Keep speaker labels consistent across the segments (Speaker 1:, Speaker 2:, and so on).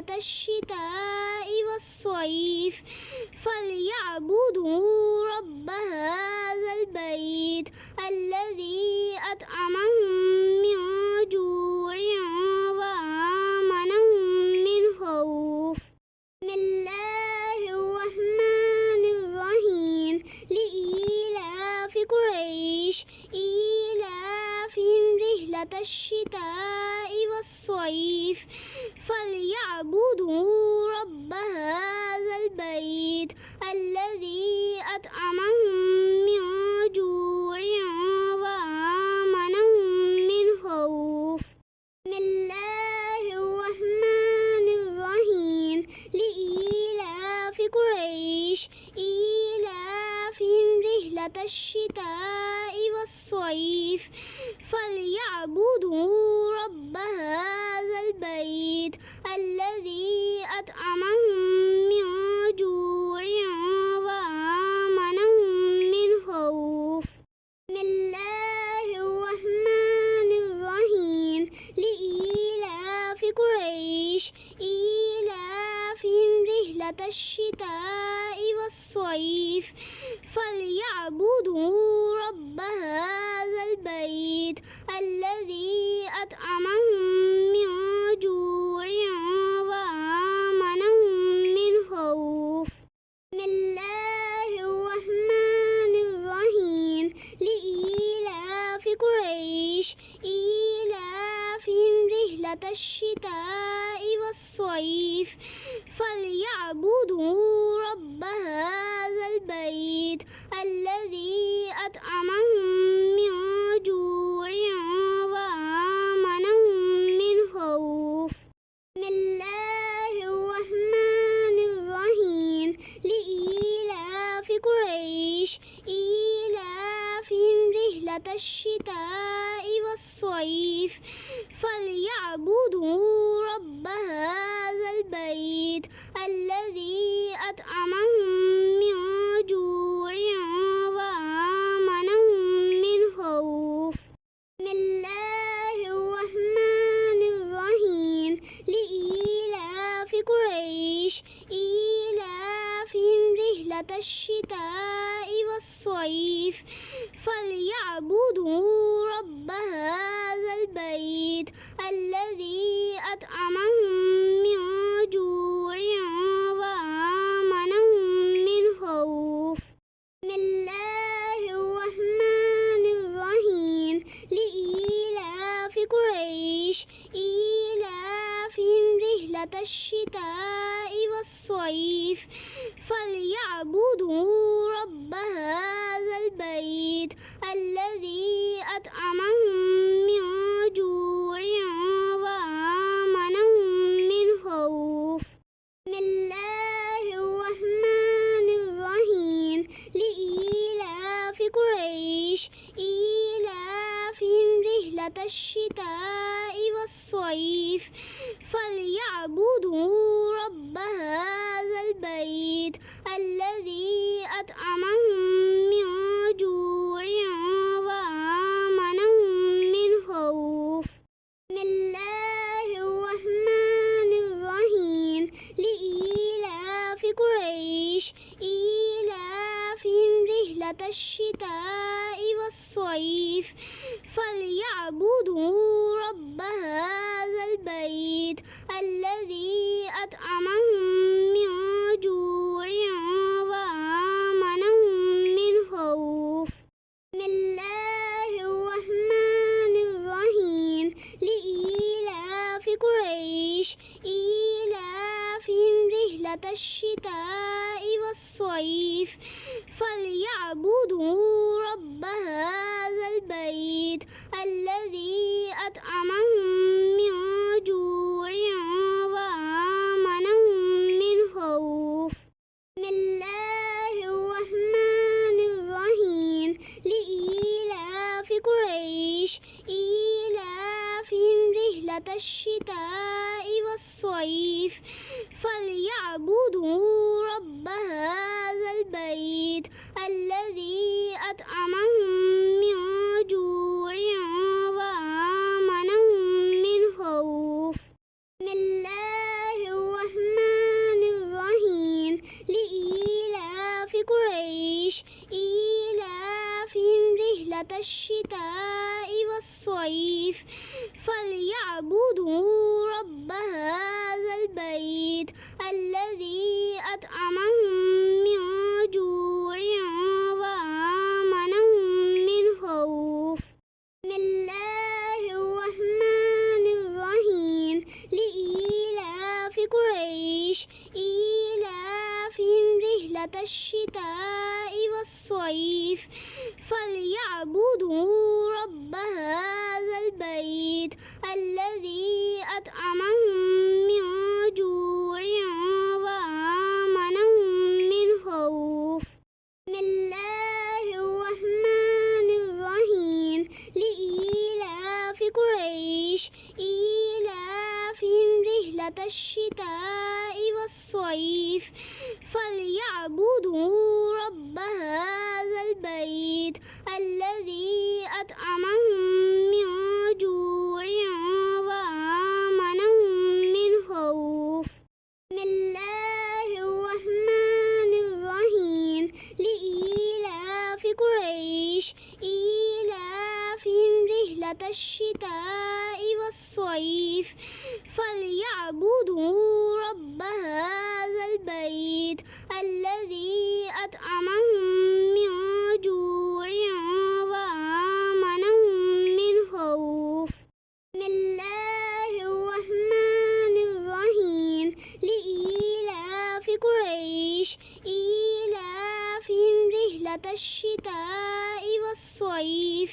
Speaker 1: رحلة الشتاء والصيف فليعبدوا رب هذا البيت الذي أطعمهم من جوع وآمنهم من خوف. بسم الله الرحمن الرحيم لإيلاف قريش إيلافهم رحلة الشتاء والصيف فليعبدوا رب هذا البيت الذي أطعمهم من جوع وآمنهم من خوف. بسم الله الرحمن الرحيم لإيلاف قريش إيلافهم رحلة الشتاء والصيف فليعبدوا رب هذا البيت الذي أطعمهم من جوع وآمنهم من خوف. بسم الله الرحمن الرحيم لإيلاف قريش إيلافهم رحلة الشتاء والصيف فليعبدوا رب هذا البيت الذي أطعمهم من جوع وآمنهم من خوف. بسم الله الرحمن الرحيم لإيلاف قريش إيلافهم رحلة الشتاء والصيف فليعبدوا رب هذا البيت الذي أطعمهم من جوع وآمنهم من خوف. بسم الله الرحمن الرحيم لإيلاف قريش إيلافهم رحلة الشتاء والصيف فليعبدوا رب هذا البيت الذي أطعمهم من جوع وآمنهم من خوف. بسم الله الرحمن الرحيم لإيلاف قريش إيلافهم رحلة الشتاء والصيف فليعبدوا رب هذا البيت الذي أطعمهم من جوع وآمنهم من خوف. بسم الله الرحمن الرحيم لإيلاف قريش إيلافهم رحلة الشتاء والصيف فليعبدوا رب هذا البيت الذي أطعمهم من جوع وآمنهم من خوف. بسم الله الرحمن الرحيم لإيلاف قريش إيلافهم رحلة الشتاء والصيف فليعبدوا رب هذا البيت الذي أطعمهم من جوع وآمنهم من خوف. بسم الله الرحمن الرحيم لإيلاف قريش إيلافهم رحلة الشتاء والصيف فليعبدوا رب هذا البيت الذي أطعمهم من جوع وآمنهم من خوف. بسم الله الرحمن الرحيم لإيلاف قريش إيلافهم رحلة الشتاء والصيف فليعبدوا رب هذا البيت الذي أطعمهم من جوع وآمنهم من خوف. بسم الله الرحمن الرحيم لإيلاف قريش إيلافهم رحلة الشتاء والصيف فليعبدوا رب هذا البيت الذي أطعمهم من جوع وآمنهم من خوف. بسم الله الرحمن قريش إيلافهم رحلة الشتاء والصيف فليعبدوا رب هذا البيت الذي أطعمهم من جوع وآمنهم من خوف. بسم الله الرحمن الرحيم لإيلاف قريش إيلافهم رحلة الشتاء والصيف فليعبدوا رب هذا البيت الذي أطعمهم من جوع وآمنهم من خوف. بسم الله الرحمن الرحيم لإيلاف قريش إيلافهم رحلة الشتاء والصيف فليعبدوا رب هذا البيت الذي أطعمهم من جوع وآمنهم من خوف. بسم الله الرحمن الرحيم لإيلاف قريش إيلافهم رحلة الشتاء والصيف فليعبدوا رب هذا البيت الذي أطعمهم من جوع وآمنهم من خوف. بسم الله الرحمن الرحيم لإيلاف قريش إيلافهم رحلة الشتاء والصيف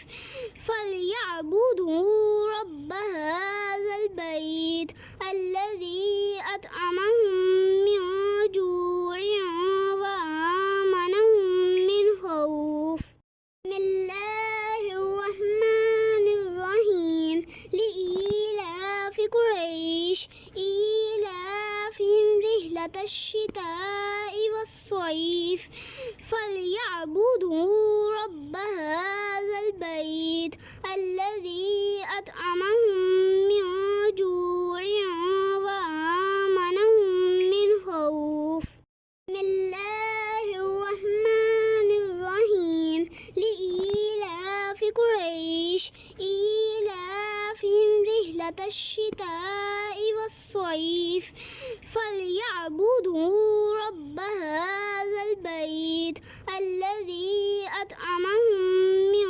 Speaker 1: فليعبدوا رب هذا البيت الذي أطعمهم من جوع وآمنهم من خوف. بسم الله الرحمن الرحيم لإيلاف قريش إيلافهم رحلة الشتاء والصيف فليعبدوا رب هذا البيت الذي أطعمهم من جوع وآمنهم من خوف. بسم الله الرحمن الرحيم لإيلاف قريش إيلافهم رحلة الشتاء والصيف فليعبدوا رب هذا البيت الذي أطعمهم من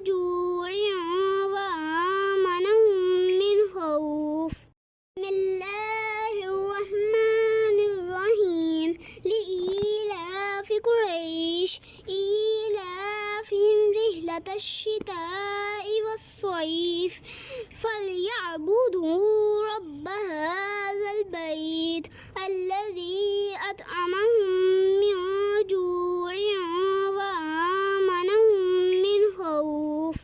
Speaker 1: جوع وآمنهم من خوف. بسم الله الرحمن الرحيم لإيلاف قريش إيلافهم رحلة الشتاء والصيف فليعبدوا رب هذا البيت الذي أطعمهم من جوع وآمنهم من خوف.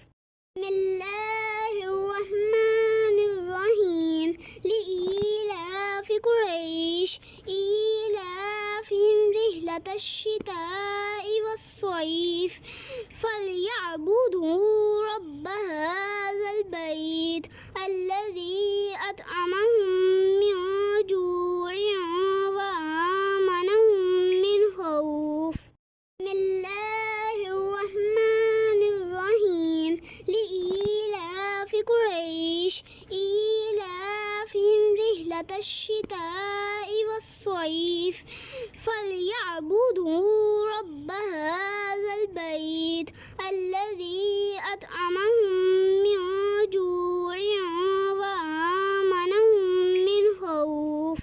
Speaker 1: بسم الله الرحمن الرحيم لإيلاف قريش إيلافهم رحلة الشتاء والصيف فليعبدوا رب هذا البيت الذي أطعمهم من جوع وآمنهم من خوف. بسم الله الرحمن الرحيم لإيلاف قريش إيلافهم رحلة الشتاء والصيف فليعبدوا رب هذا البيت الذي أطعمهم من جوع وآمنهم من خوف.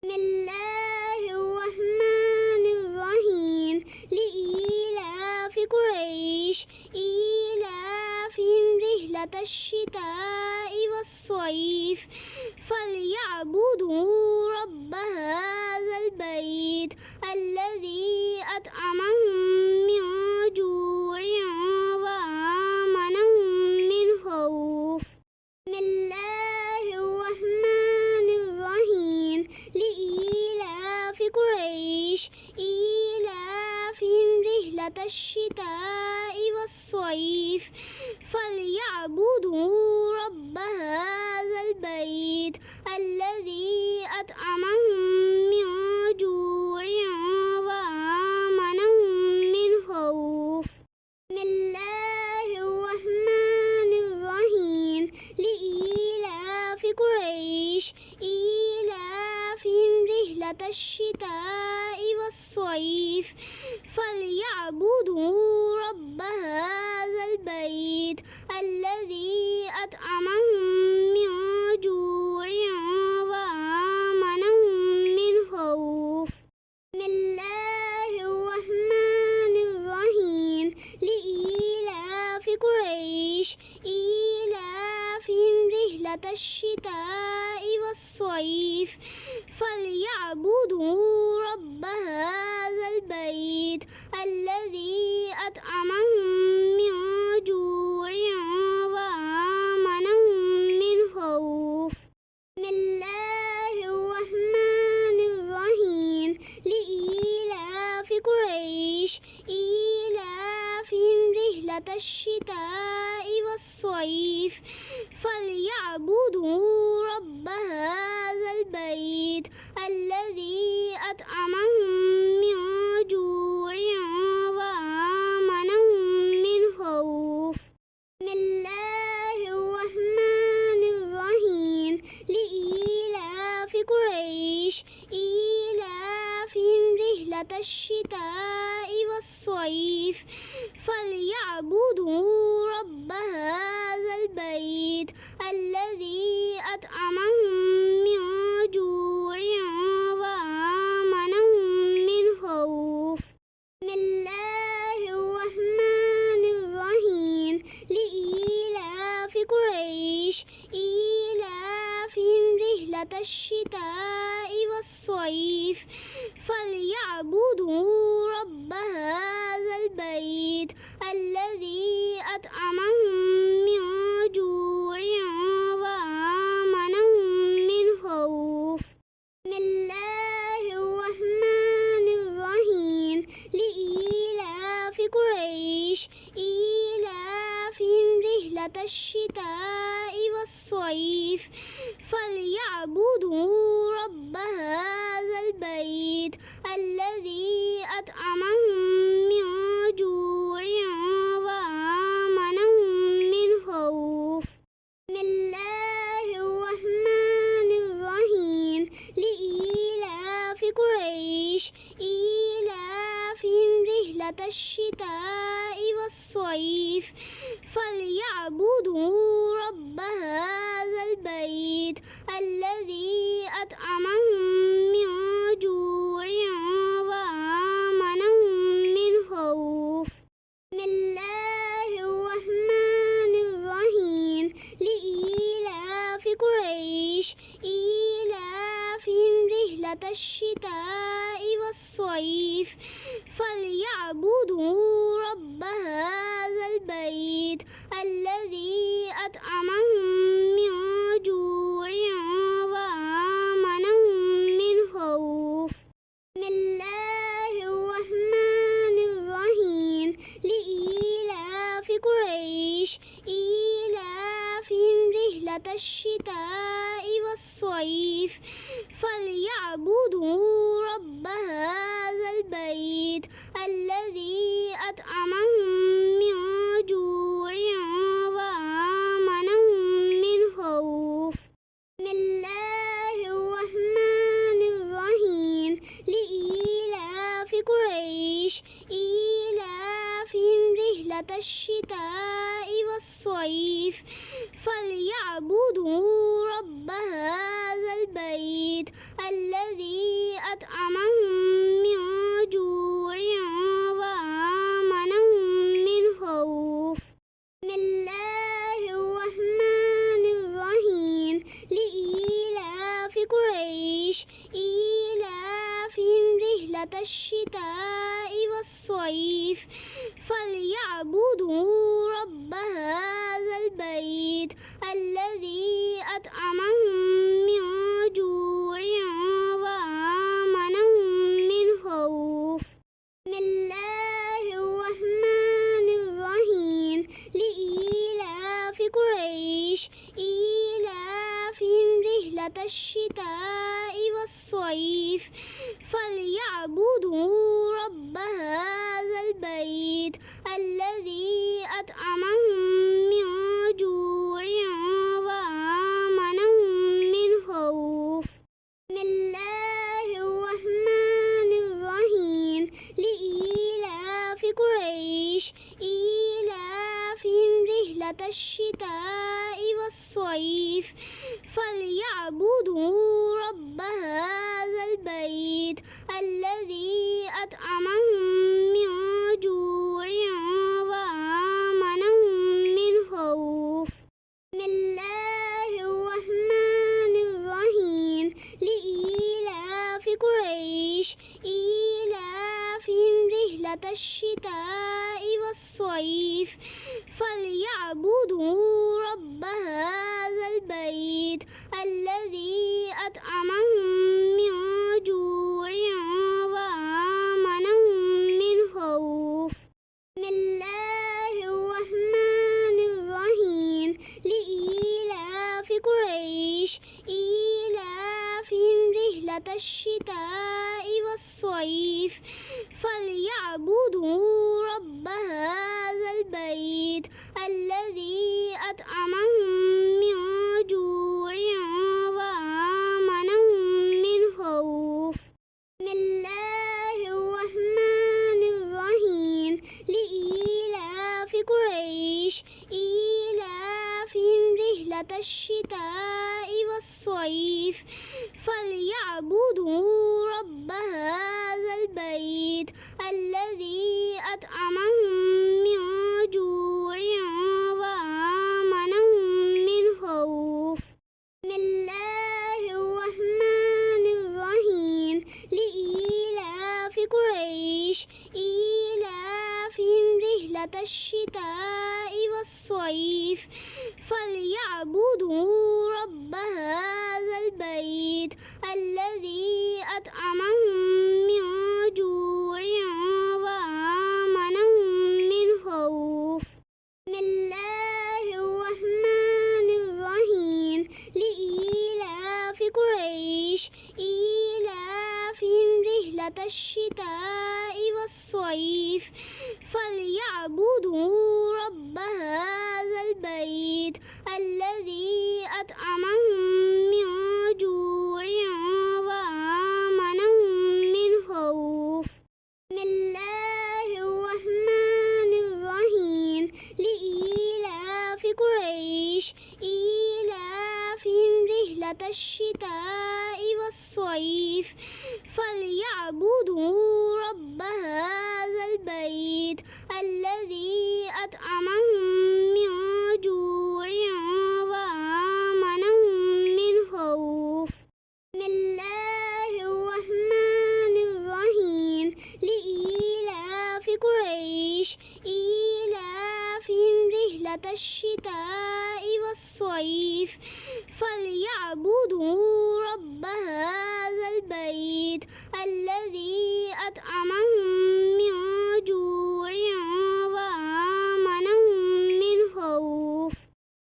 Speaker 1: بسم الله الرحمن الرحيم لإيلاف قريش إيلافهم رحلة الشتاء والصيف فليعبدوا رب هذا البيت الذي أطعمهم من جوع وآمنهم من خوف. بسم الله الرحمن الرحيم لإيلاف قريش إيلافهم رحلة الشتاء والصيف فليعبدوا رب هذا البيت الذي أطعمهم من جوع وآمنهم من والصيف فليعبدوا رب هذا البيت الذي أطعمهم من جوع وآمنهم من خوف. بسم الله الرحمن الرحيم لإيلاف قريش إيلافهم رحلة الشتاء والصيف فليعبدوا رب هذا البيت الذي أطعمهم من جوع وآمنهم من خوف. بسم الله الرحمن الرحيم لإيلاف قريش إيلافهم رحلة الشتاء والصيف فليعبدوا رب هذا البيت الذي أطعمهم من جوع وآمنهم من خوف. بسم الله الرحمن الرحيم لإيلاف قريش إيلافهم رحلة الشتاء والصيف فليعبدوا رب هذا البيت الذي أطعمهم من جوع وآمنهم من خوف. بسم الله الرحمن الرحيم لإيلاف قريش إيلافهم رحلة الشتاء والصيف فليعبدوا رب هذا البيت الذي أطعمهم من جوع وآمنهم من خوف. بسم الله الرحمن الرحيم لإيلاف قريش إيلافهم رحلة الشتاء والصيف فليعبدوا رب هذا البيت الذي أطعمهم من جوع وآمنهم من خوف. بسم الله الرحمن الرحيم لإيلاف قريش إيلافهم رحلة الشتاء والصيف فليعبدوا رب هذا البيت الذي أطعمهم من جوع وآمنهم من خوف. بسم الله الرحمن الرحيم لإيلاف قريش إيلافهم رحلة الشتاء والصيف فليعبدوا رب هذا البيت الذي أطعمهم من جوع وآمنهم من خوف. بسم الله الرحمن الرحيم لإيلاف قريش إيلافهم رحلة الشتاء والصيف فليعبدوا رب هذا البيت الذي أطعمهم من جوع وآمنهم من خوف. بسم الله الرحمن الرحيم لإيلاف قريش إيلافهم رحلة الشتاء والصيف فليعبدوا رب هذا البيت الذي أطعمهم من جوع وآمنهم من خوف. بسم الله الرحمن الرحيم لإيلاف قريش إيلافهم رحلة الشتاء والصيف فليعبدوا رب هذا البيت الذي أطعمهم من جوع وآمنهم من خوف. بسم الله الرحمن الرحيم لإيلاف قريش إيلافهم رحلة الشتاء والصيف فليعبدوا رب هذا البيت الذي أطعمهم من جوع وآمنهم من خوف. بسم الله الرحمن الرحيم والصيف فليعبدوا رب هذا البيت الذي أطعمهم من جوع وآمنهم من خوف. بسم الله الرحمن الرحيم. لإيلاف قريش إيلافهم رحلة الشتاء والصيف فليعبدوا رب هذا البيت الذي أطعمهم من جوع وآمنهم من خوف. بسم الله الرحمن الرحيم. لإيلاف قريش إيلافهم رحلة الشتاء والصيف فليعبدوا رب هذا البيت الذي أطعمهم من جوع وآمنهم من خوف. بسم الله الرحمن الرحيم. لإيلاف قريش إيلافهم رحلة الشتاء والصيف فليعبدوا رب هذا البيت الذي أطعمهم من جوع وآمنهم من خوف. بسم الله الرحمن الرحيم. لإيلاف قريش إيلافهم رحلة الشتاء والصيف فليعبدوا رب هذا البيت الذي أطعمهم من جوع وآمنهم من خوف. بسم الله الرحمن الرحيم. لإيلاف قريش إيلافهم رحلة الشتاء والصيف فليعبدوا رب هذا البيت الذي أطعمهم من جوع وآمنهم من خوف. بسم الله الرحمن الرحيم. لإيلاف قريش إيلافهم رحلة الشتاء والصيف فليعبدوا رب هذا البيت الذي أطعمهم من جوع وآمنهم من خوف.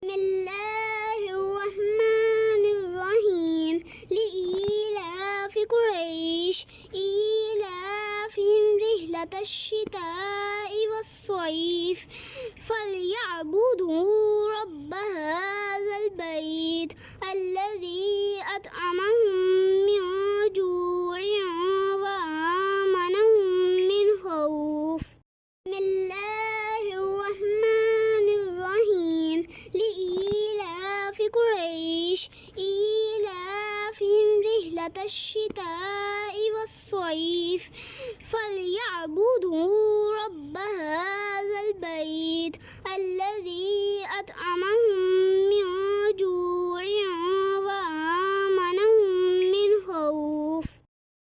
Speaker 1: بسم الله الرحمن الرحيم. لإيلاف قريش إيلافهم رحلة الشتاء والصيف فليعبدوا رب هذا البيت الذي أطعمهم من جوع وآمنهم من خوف. بسم الله الرحمن الرحيم. لإيلاف قريش إيلافهم رحلة الشتاء والصيف فليعبدوا رب هذا البيت الذي أطعمهم من جوع وآمنهم من خوف.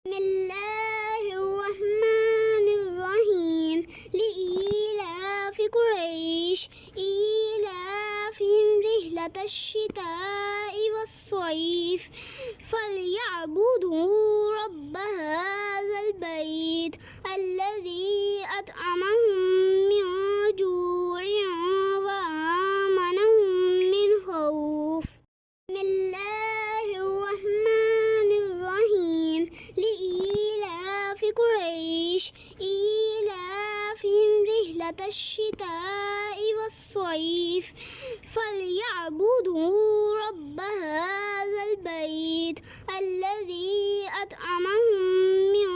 Speaker 1: بسم الله الرحمن الرحيم. لإيلاف قريش إيلافهم رحلة الشتاء والصيف فليعبدوا رب هذا البيت الذي أطعمهم من جوع وآمنهم من خوف. بسم الله الرحمن الرحيم. لإيلاف قريش إيلافهم رحلة الشتاء والصيف فليعبدوا رب هذا البيت الذي أطعمهم من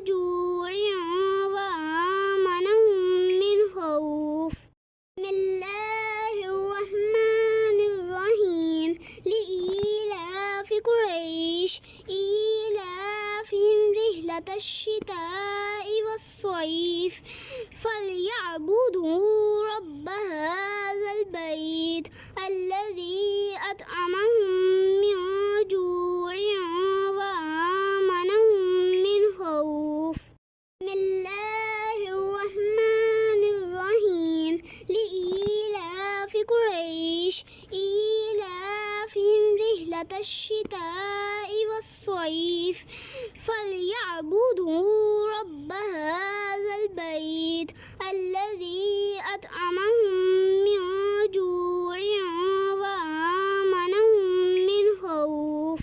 Speaker 1: جوع وآمنهم من خوف. بسم الله الرحمن الرحيم. لإيلاف قريش إيلافهم رحلة الشتاء والصيف فليعبدوا رب هذا البيت الذي أطعمهم من جوع وآمنهم من الشتاء والصيف فليعبدوا رب هذا البيت الذي أطعمهم من جوع وآمنهم من خوف.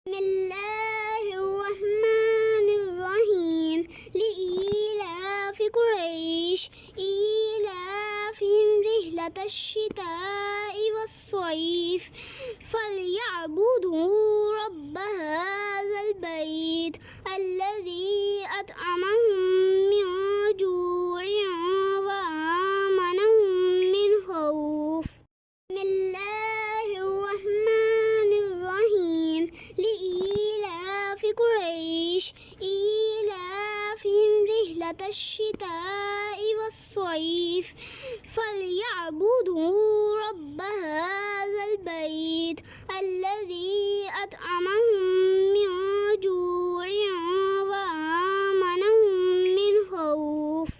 Speaker 1: بسم الله الرحمن الرحيم لإيلاف قريش إيلافهم رحلة الشتاء والصيف فليعبدوا رب هذا البيت الذي أطعمهم من جوع وآمنهم من خوف. بسم الله الرحمن الرحيم لإيلاف قريش إيلافهم رحلة الشتاء والصيف فليعبدوا رب هذا البيت الذي أطعمهم من جوع وآمنهم من خوف.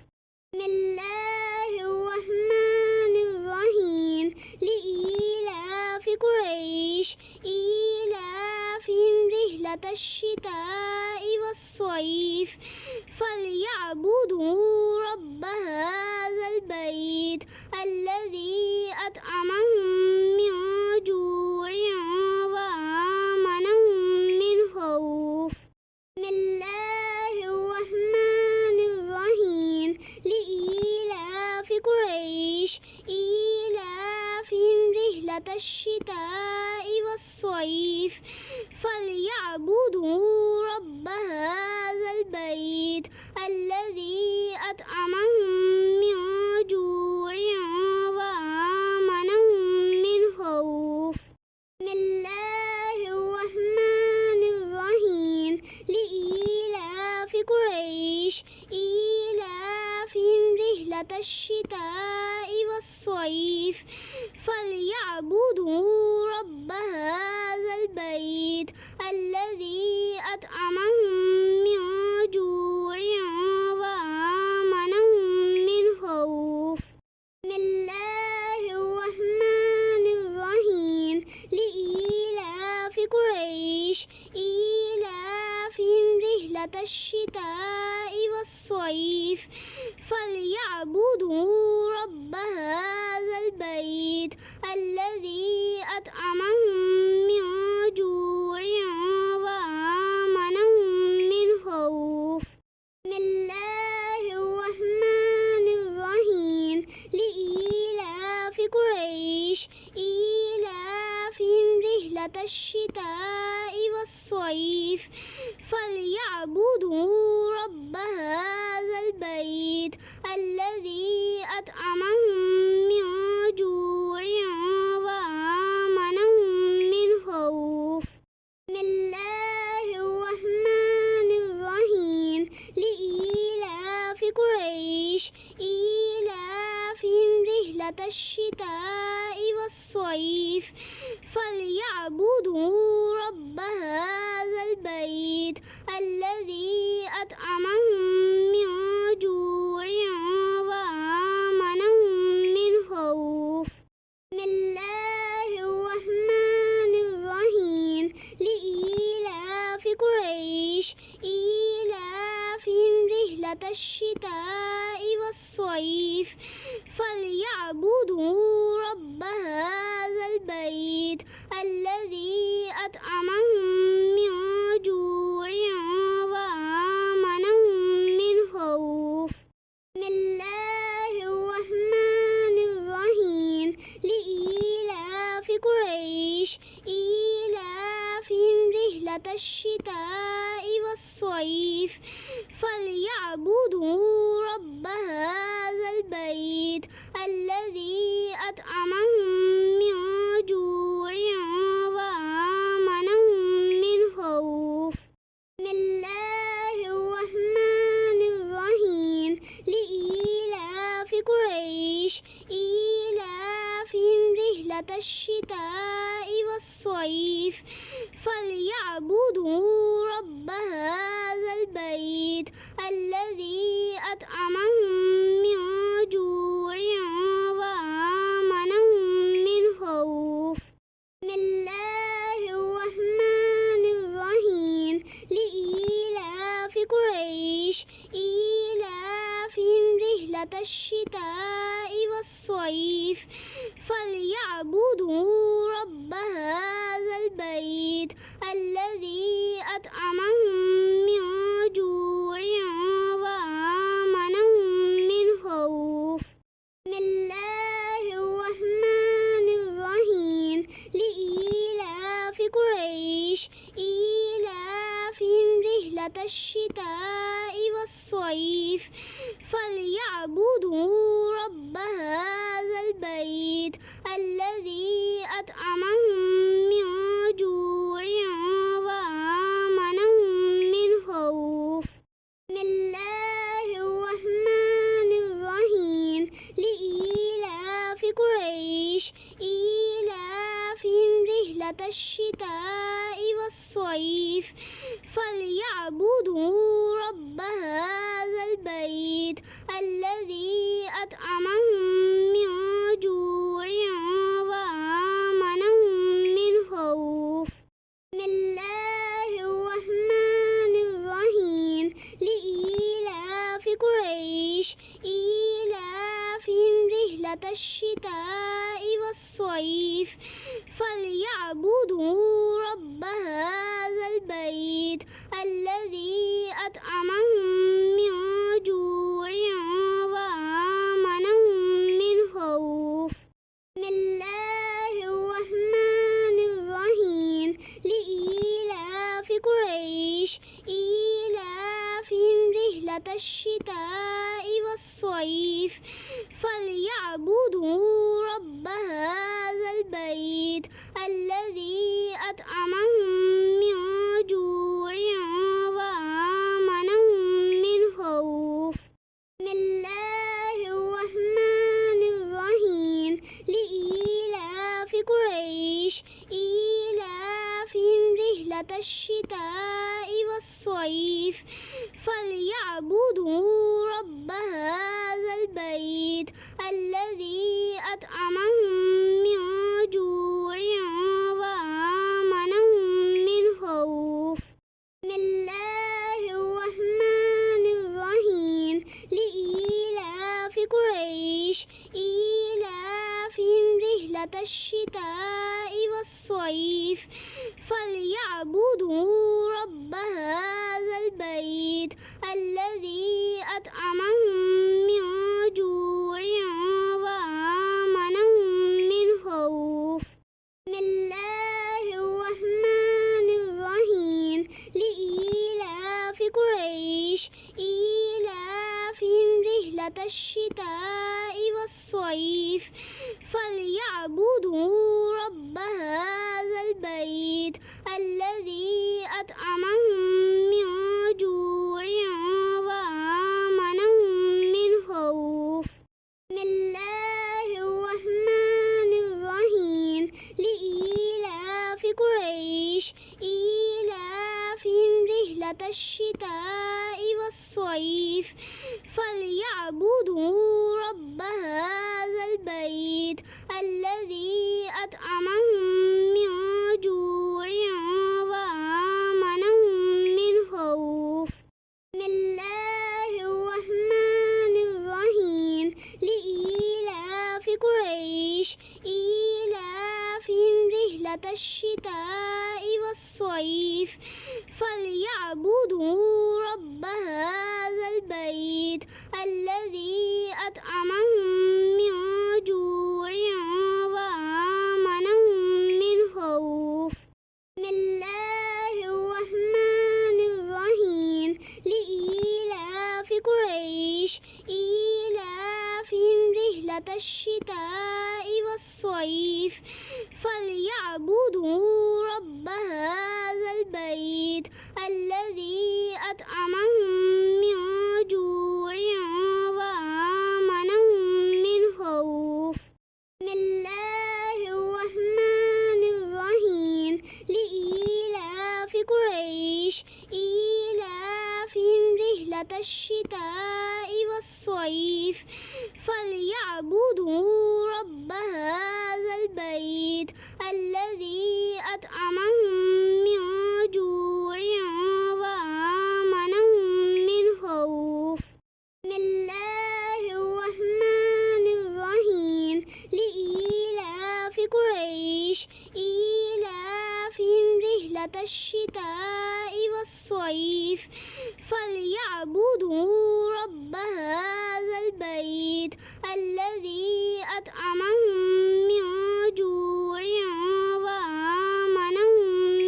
Speaker 1: بسم الله الرحمن الرحيم لإيلاف قريش إيلافهم رحلة الشتاء والصيف فليعبدوا رب هذا البيت الذي أطعمهم من جوع وآمنهم من خوف. بسم الله الرحمن الرحيم لإيلاف قريش إيلافهم رحلة الشتاء والصيف فليعبدوا رب هذا البيت الذي أطعمهم من جوع وآمنهم من خوف. بسم الله الرحمن الرحيم لإيلاف قريش إيلافهم رحلة الشتاء والصيف فليعبدوا رب هذا البيت الذي أطعمهم من جوع وآمنهم من خوف. بسم الله الرحمن الرحيم لإيلاف قريش إيلافهم رحلة الشتاء والصيف فليعبدوا رب هذا البيت الذي أطعمهم من جوع وآمنهم من خوف. بسم الله الرحمن الرحيم لإيلاف قريش إيلافهم رحلة الشتاء والصيف فليعبدوا رب هذا البيت الذي أطعمهم من جوع وآمنهم من خوف. بسم الله الرحمن الرحيم لإيلاف قريش إيلافهم رحلة الشتاء والصيف فليعبدوا رب هذا البيت الذي أطعمهم من جوع وآمنهم من خوف. بسم الله الرحمن الرحيم لإيلاف قريش إيلافهم رحلة الشتاء والصيف فليعبدوا رب هذا البيت الذي أطعمهم من جوع وآمنهم من خوف. بسم الله الرحمن الرحيم لإيلاف قريش إيلافهم رحلة الشتاء والصيف فليعبدوا رب هذا البيت الذي أطعمهم من جوع وآمنهم من خوف. بسم الله الرحمن الرحيم لإيلاف قريش إيلافهم رحلة الشتاء والصيف فليعبدوا رب هذا البيت الذي أطعمهم من جوع وآمنهم من خوف. بسم الله الرحمن والصيف فليعبدوا رب هذا البيت الذي أطعمهم من جوع وآمنهم من خوف. بسم الله الرحمن الرحيم. لإيلاف قريش إيلافهم رحلة الشتاء والصيف فليعبدوا رب هذا البيت الذي أطعمهم من جوع وآمنهم من خوف. بسم الله الرحمن الرحيم. لإيلاف قريش إيلافهم رحلة الشتاء والصيف فليعبدوا رب هذا البيت الذي أطعمهم من جوع وآمنهم من خوف. بسم الله الرحمن الرحيم. لإيلاف قريش إيلافهم رحلة الشتاء والصيف فليعبدوا رب هذا البيت الذي أطعمهم من جوع وآمنهم من خوف. بسم الله الرحمن الرحيم. لإيلاف قريش إيلافهم رحلة الشتاء والصيف فليعبدوا رب هذا البيت الذي أطعمهم من جوع وآمنهم من خوف. بسم الله الرحمن الرحيم. لإيلاف قريش إيلافهم رحلة الشتاء والصيف فليعبدوا رب هذا البيت الذي أطعمهم من جوع وآمنهم من خوف. بسم الله الرحمن الرحيم. لإيلاف قريش إيلافهم رحلة الشتاء والصيف فليعبدوا رب هذا البيت الذي أطعمهم من جوع وآمنهم من خوف. بسم الله الرحمن الرحيم. لإيلاف قريش إيلافهم رحلة الشتاء والصيف فليعبدوا رب هذا البيت الذي أطعمهم من جوع وآمنهم من خوف. بسم الله الرحمن الرحيم. لإيلاف قريش إيلافهم رحلة الشتاء والصيف فليعبدوا رب هذا البيت الذي أطعمهم من جوع وآمنهم من خوف. بسم الله الرحمن الرحيم. لإيلاف قريش إيلافهم رحلة الشتاء والصيف فليعبدوا رب هذا البيت الذي أطعمهم من جوع وآمنهم من خوف. بسم الله الرحمن الرحيم. لإيلاف قريش إيلافهم رحلة الشتاء والصيف فليعبدوا رب هذا البيت الذي أطعمهم من جوع وآمنهم من خوف. بسم الله الرحمن الرحيم. لإيلاف قريش إيلافهم رحلة الشتاء والصيف فليعبدوا رب هذا البيت الذي أطعمهم من جوع وآمنهم الشتاء والصيف فليعبدوا رب هذا البيت الذي أطعمهم من جوع وآمنهم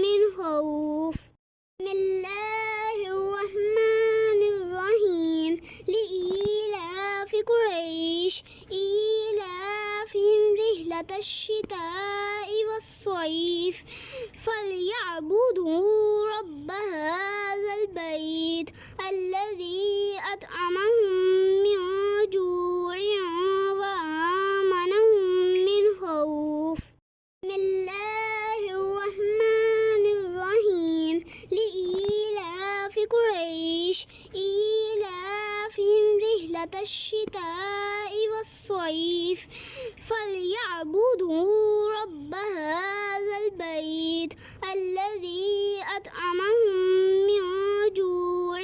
Speaker 1: من خوف. بسم الله الرحمن الرحيم لإيلاف قريش إيلافهم رحلة الشتاء والصيف فليعبدوا رب هذا البيت الذي أطعمهم من جوع وآمنهم من خوف. بسم الله الرحمن الرحيم لإيلاف قريش إيلافهم رحلة الشتاء والصيف فليعبدوا رب هذا البيت الذي أطعمهم من جوع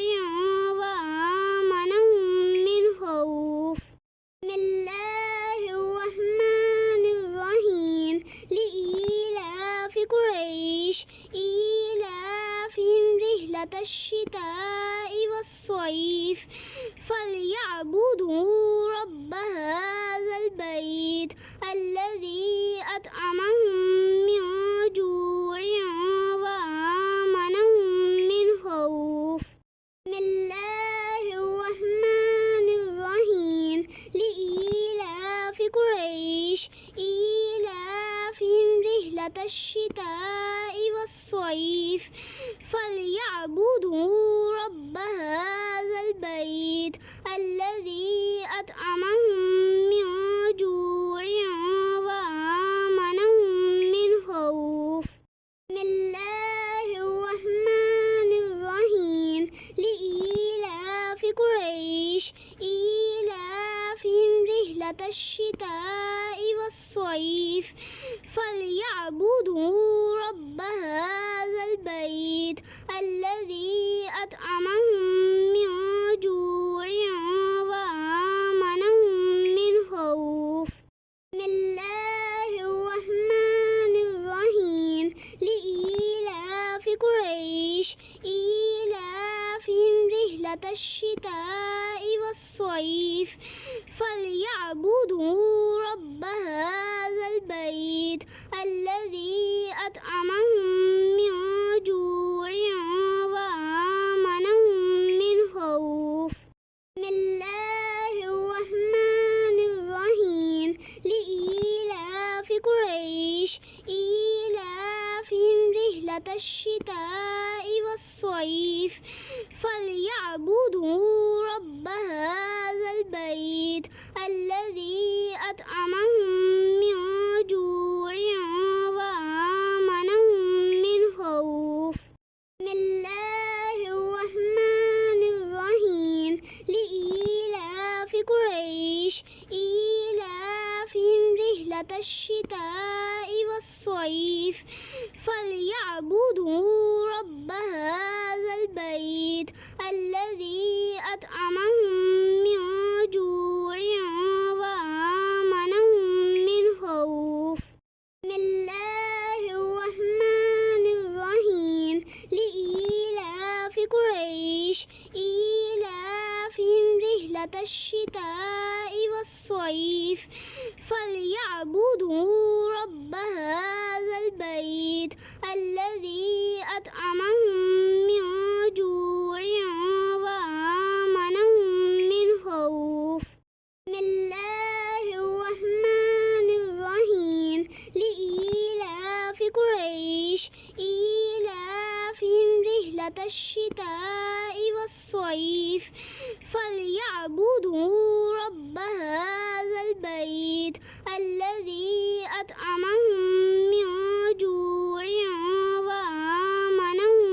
Speaker 1: وآمنهم من خوف. بسم الله الرحمن الرحيم لإيلاف قريش إيلافهم رحلة الشتاء والصيف فليعبدوا رب هذا البيت الذي أطعمهم من جوع وآمنهم من خوف. بسم الله الرحمن الرحيم لإيلاف قريش إيلافهم رحلة الشتاء والصيف فليعبدوا رب هذا البيت الذي أطعمهم من جوع وآمنهم من خوف. بسم الله الرحمن الرحيم لإيلاف قريش إيلافهم رحلة الشتاء والصيف فليعبدوا رب هذا البيت الذي أطعمهم من جوع وآمنهم من خوف. بسم الله الرحمن الرحيم لإيلاف قريش إيلافهم رحلة الشتاء والصيف فليعبدوا رب هذا البيت الذي أطعمهم من جوع وآمنهم من خوف. بسم الله الرحمن الرحيم لإيلاف قريش إيلافهم رحلة الشتاء والصيف فليعبدوا رب هذا البيت الذي أطعمهم من جوع وآمنهم من خوف. بسم الله الرحمن الرحيم لإيلاف قريش إيلافهم رحلة الشتاء والصيف فليعبدوا رب هذا البيت الذي أطعمهم من جوع وآمنهم من خوف. بسم الله الرحمن الرحيم لإيلاف قريش إيلافهم رحلة الشتاء والصيف فليعبدوا رب هذا البيت الذي أطعمهم من جوع وآمنهم من خوف. بسم الله الرحمن الرحيم لإيلاف قريش إيلافهم رحلة الشتاء والصيف فليعبدوا رب هذا البيت الذي أطعمهم من جوع وآمنهم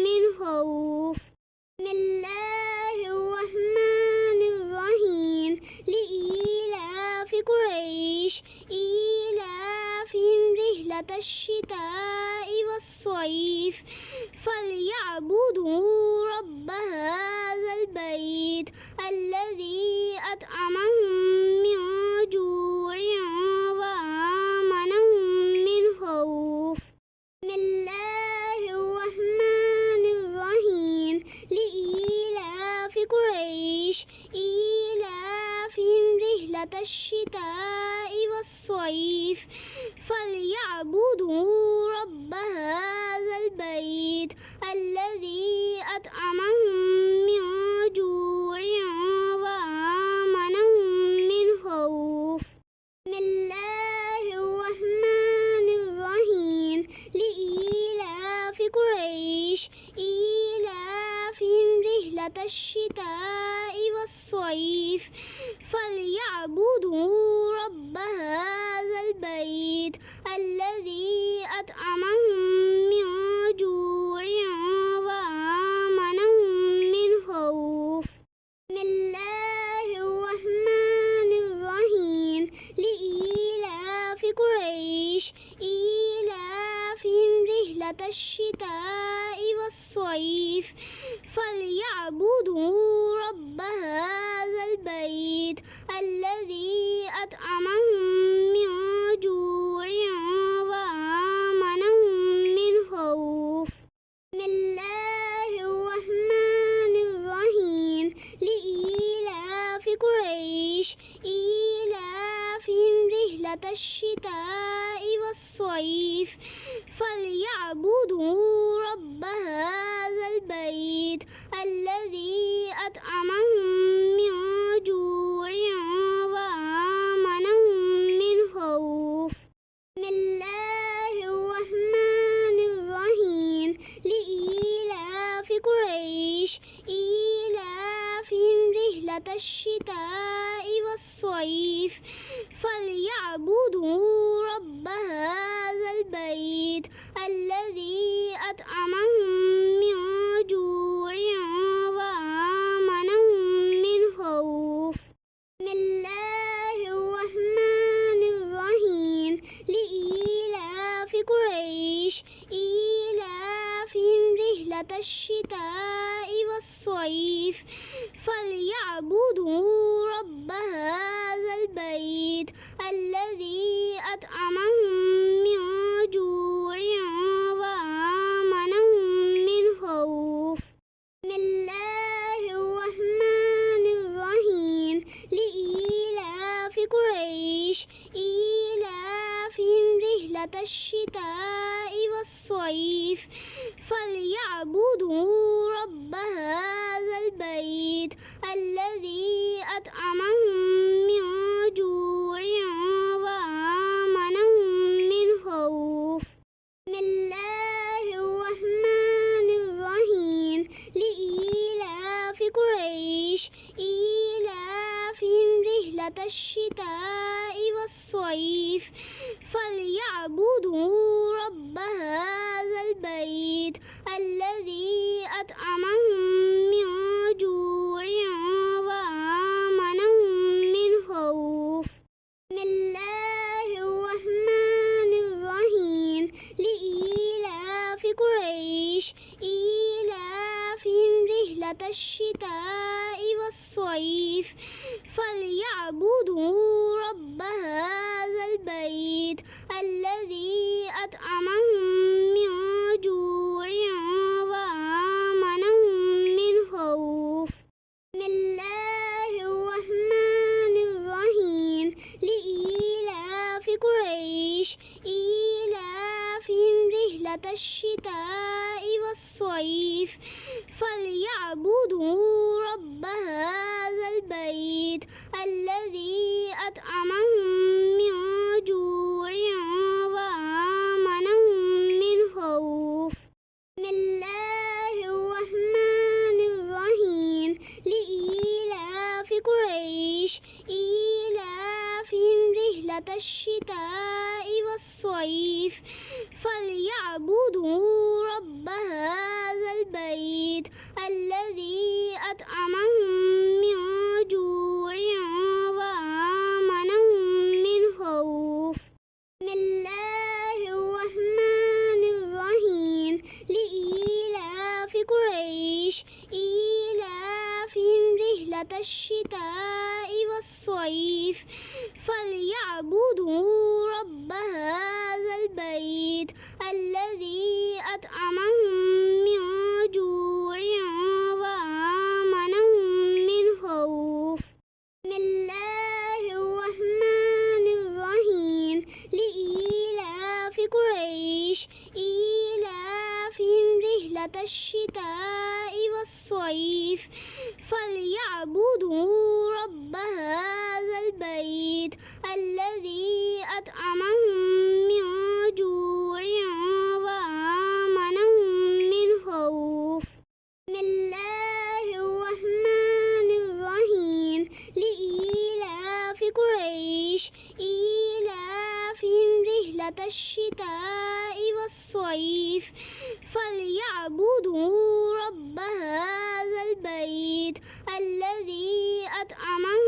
Speaker 1: من خوف. بسم الله الرحمن الرحيم لإيلاف قريش إيلافهم رحلة الشتاء والصيف فليعبدوا رب هذا البيت الذي أطعمهم من جوع وآمنهم من خوف. بسم الله الرحمن والصيف فليعبدوا رب هذا البيت الذي أطعمهم من جوع وآمنهم من خوف. بسم الله الرحمن الرحيم. لإيلاف قريش إيلافهم رحلة الشتاء والصيف فليعبدوا رب هذا البيت الذي أطعمهم من جوع وآمنهم من خوف. بسم الله الرحمن الرحيم. لإيلاف قريش إيلافهم رحلة الشتاء والصيف فليعبدوا رب هذا البيت الذي أطعمهم من جوع وآمنهم من خوف. بسم الله الرحمن الرحيم. لإيلاف قريش إيلافهم رحلة الشتاء والصيف فليعبدوا رب هذا البيت الذي أطعمهم من جوع وآمنهم من خوف. بسم الله الرحمن الرحيم. لإيلاف قريش إيلافهم رحلة الشتاء والصيف فليعبدوا رب هذا البيت الذي أطعمهم من جوع وآمنهم من خوف. بسم الله الرحمن الرحيم. لإيلاف قريش إيلافهم رحلة الشتاء والصيف فليعبدوا رب هذا البيت الذي أطعمهم من جوع وآمنهم من خوف. بسم الله الرحمن الرحيم. لإيلاف قريش إيلافهم رحلة الشتاء والصيف فليعبدوا رب هذا البيت الذي أطعمهم من جوع وآمنهم من خوف. بسم الله الرحمن الرحيم. لإيلاف قريش إيلافهم رحلة الشتاء والصيف فليعبدوا رب هذا البيت الذي أطعمهم من جوع وآمنهم من خوف. بسم الله الرحمن الرحيم. لإيلاف قريش إيلافهم رحلة الشتاء والصيف فليعبدوا رب هذا البيت الذي أطعمهم من جوع وآمنهم من خوف. بسم الله الرحمن الرحيم. لإيلاف قريش إيلافهم رحلة الشتاء والصيف فليعبدوا رب هذا البيت الذي أطعمهم من جوع وآمنهم من خوف. بسم الله الرحمن الرحيم. لإيلاف قريش إيلافهم رحلة الشتاء والصيف فليعبدوا رب هذا البيت الذي أطعمهم من جوع وآمنهم من خوف. بسم الله الرحمن الرحيم. لإيلاف قريش إيلافهم رحلة الشتاء والصيف فليعبدوا رب هذا البيت الذي أطعمهم من جوع وآمنهم من خوف. بسم الله الرحمن الرحيم. أطعمهم من جوع وآمنهم من خوف. بسم الله الرحمن الرحيم. لإيلاف قريش إيلافهم رحلة الشتاء والصيف فليعبدوا رب هذا البيت الذي أطعمهم